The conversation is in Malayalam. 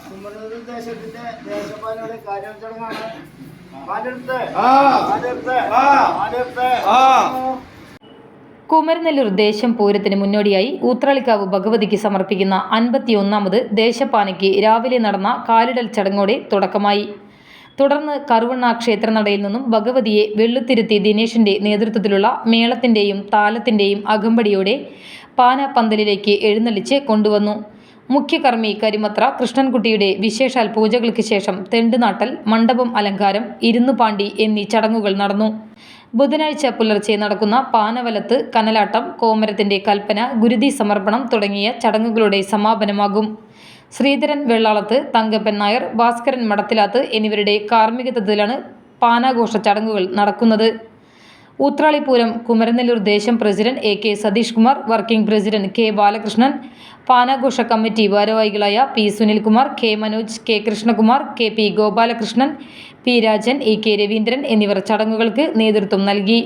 കുമരനെല്ലൂർ ദേശത്തിന്റെ ദേശപാലയുടെ കാര്യചടങ്ങാണ്. കുമരനെല്ലൂർ ദേശം പൂരത്തിന് മുന്നോടിയായി ഊത്രാളിക്കാവ് ഭഗവതിക്ക് സമർപ്പിക്കുന്ന 51ാമത് ദേശപ്പാനയ്ക്ക് രാവിലെ നടന്ന കാലിടൽ ചടങ്ങോടെ തുടക്കമായി. തുടർന്ന് കറുവണ്ണ ക്ഷേത്രനടയിൽ നിന്നും ഭഗവതിയെ വെള്ളുത്തിരുത്തി ദിനേശിന്റെ നേതൃത്വത്തിലുള്ള മേളത്തിന്റെയും താലത്തിന്റെയും അകമ്പടിയോടെ പാനപ്പന്തലിലേക്ക് എഴുന്നള്ളിച്ച് കൊണ്ടുവന്നു. മുഖ്യകർമ്മി കരിമത്ര കൃഷ്ണൻകുട്ടിയുടെ വിശേഷാൽ പൂജകൾക്ക് ശേഷം തെണ്ടുനാട്ടൽ, മണ്ഡപം അലങ്കാരം, ഇരുന്നുപാണ്ടി എന്നീ ചടങ്ങുകൾ നടന്നു. ബുധനാഴ്ച പുലർച്ചെ നടക്കുന്ന പാനവലത്ത്, കനലാട്ടം, കോമരത്തിന്റെ കൽപ്പന, ഗുരുതി സമർപ്പണം തുടങ്ങിയ ചടങ്ങുകളുടെ സമാപനമാകും. ശ്രീധരൻ വെള്ളാളത്ത്, തങ്കപ്പൻ നായർ, ഭാസ്കരൻ മടത്തിലാത്ത് എന്നിവരുടെ കാർമ്മികത്വത്തിലാണ് പാനാഘോഷ ചടങ്ങുകൾ നടക്കുന്നത്. ഊത്രാളിപ്പൂരം കുമരനെല്ലൂർ ദേശം president AK Satheesh Kumar, working president K Balakrishnan, പാനാഘോഷ കമ്മിറ്റി ഭാരവാഹികളായ P Sunilkumar, K Manoj, K Krishnakumar, KP Gopalakrishnan, P Rajan, EK Raveendran എന്നിവർ ചടങ്ങുകൾക്ക് നേതൃത്വം നൽകി.